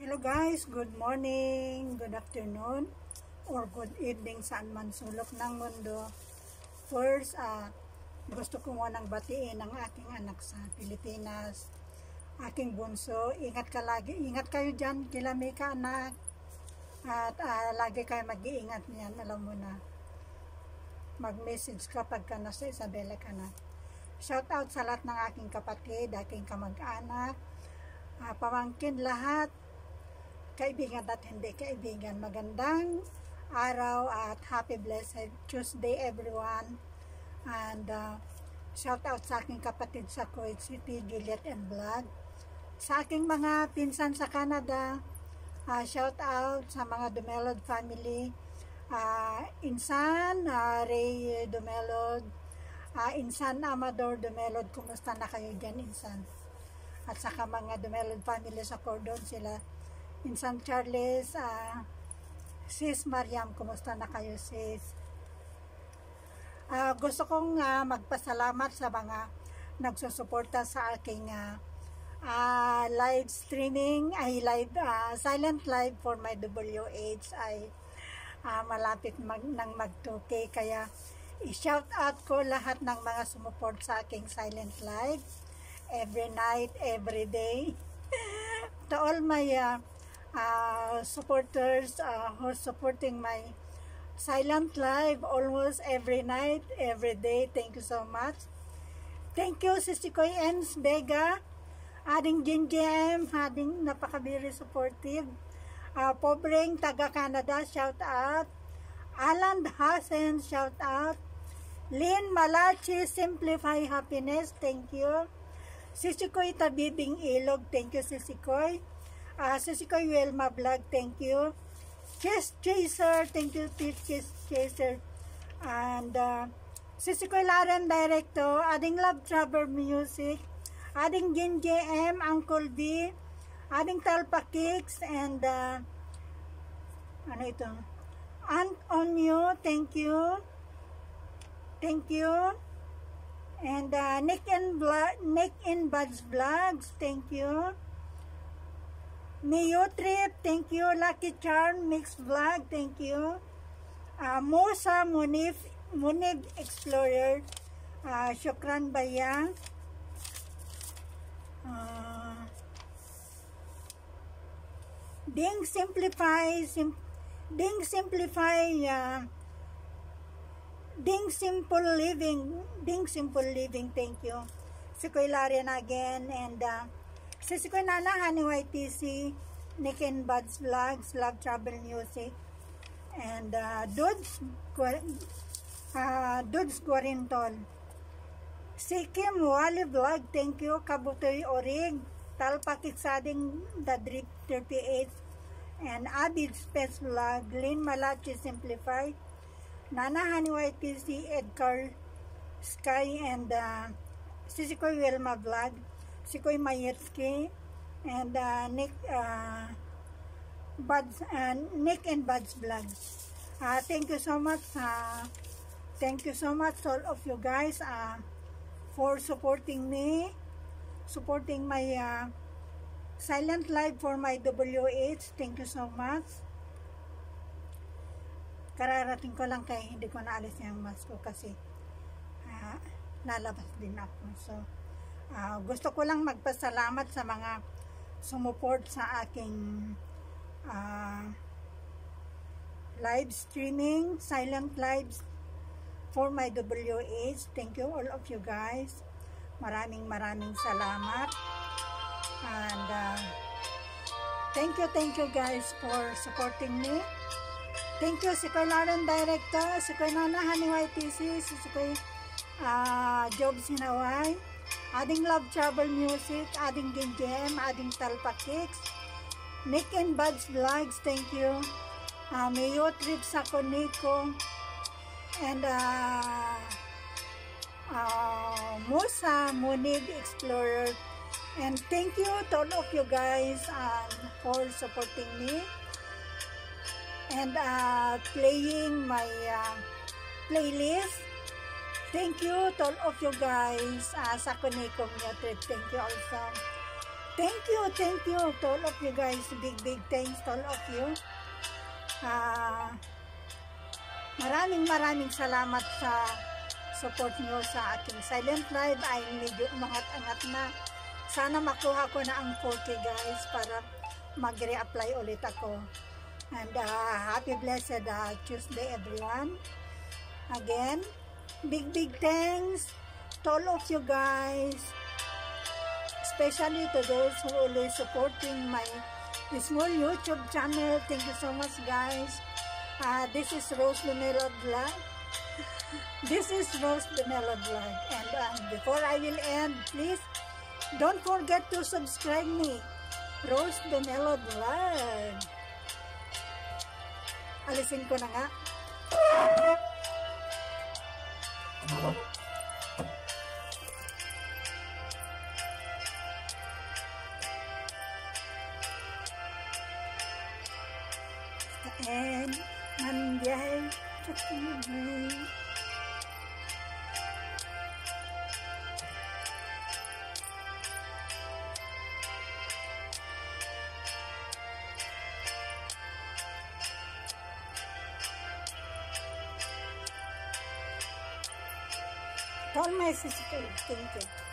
Hello guys, good morning, good afternoon, or good evening saan man sulok ng mundo. First, gusto ko munang batiin ang aking anak sa Pilipinas, aking bunso. Ingat ka lagi, ingat kayo dyan, kilami ka anak. At lagi kayo mag-iingat niyan, alam mo na. Mag-message ka pagka nasa Isabela ka na. Shout out sa lahat ng aking kapatid, aking kamag-anak, pamangkin lahat, kaibigan at hindi kaibigan. Magandang araw at happy blessed Tuesday everyone. And shout out sa aking kapatid sa Kuwait City, Juliet and Vlog. Sa aking mga pinsan sa Canada, shout out sa mga Dumelod family, Insan, Ray Dumelod, Insan Amador Dumelod, kumusta na kayo dyan Insan? At saka mga Dumelod family sa Cordon, sila Insan Charles, Sis Mariam, kumusta na kayo sis? Gusto kong magpasalamat sa mga nagsusuporta sa aking live streaming, silent live for my WH ay malapit nang mag-2K, kaya i-shout out ko lahat ng mga sumuport sa aking silent live every night, every day. To all my supporters who are supporting my silent live almost every night, every day. Thank you so much. Thank you, Sisi Koy Ens Vega, ading Jinjem, ading napaka-very supportive. Pobreng taga Canada, shout out. Alan Hasen, shout out. Lynn Malachi, Simplify Happiness, thank you. Sisi Koy Tabibing Ilog, thank you Sisi Koy. Sisi Koy Wilma Vlog, thank you. Chess Chaser, thank you Chess Chaser. And Sisi Koy Laren Directo, ading Love Travel Music, ading Gin JM, Uncle B, ading Talpa Kicks, and ano ito? Aunt on you, thank you. Thank you. And Nick and Buds Vlogs, thank you. Neo Trip, thank you. Lucky Charm Mix Vlog, thank you. Musa Munib Explorer, Shukran Bayang. Ding Simplify, Ding Simple Living, thank you. Si Koy Larian again, and si Koy Nana, Honey YTC, Nick and Buds Vlogs, Love Travel Music, and Dudes Guarintol. Si Kim Wally Vlog, thank you. Kabutoy Orig, Talpa Kiksading, The Drip 38, and Abid Space Vlog, Lynn Malachi Simplify, Nana Honey YTC, Edgar Sky, and si Koy Wilma Vlog, si Koy Mayetski, and Nick and Buds Vlog. Thank you so much. Thank you so much all of you guys for supporting me, supporting my silent live for my WH. Thank you so much. Kararating ko lang kaya hindi ko naalis yung mask ko kasi lalabas din ako. So, gusto ko lang magpasalamat sa mga sumuport sa aking live streaming, silent lives for my WH. Thank you all of you guys. Maraming salamat. And thank you guys for supporting me. Thank you si Koy Laren Director, si Koy Nana Honey YTC, si Koy Job Sinaway, ading Love Travel Music, ading Ginjem, ading Talpa Kicks, Nick and Buds Vlogs, thank you. Mayo Trip sa Koniko, and Musa Munib Explorer, and thank you to all of you guys for supporting me and playing my playlist. Thank you to all of you guys sa Koniko Trip, thank you also. Thank you to all of you guys. Big thanks to all of you. Maraming salamat sa support nyo sa aking silent live. Ay medyo umangat-angat na. Sana makuha ko na ang 4K guys para mag-reapply ulit ako. And happy blessed Tuesday everyone. Again, big thanks to all of you guys. Especially to those who always supporting my small YouTube channel. Thank you so much guys. This is Rose Lumelo Vlog. This is Rose Lumelo Vlog. And before I will end, please don't forget to subscribe me. Rose Lumelo Vlog. Alisin ko na nga. And nandiyan sa tibay. All my sisters, thank you.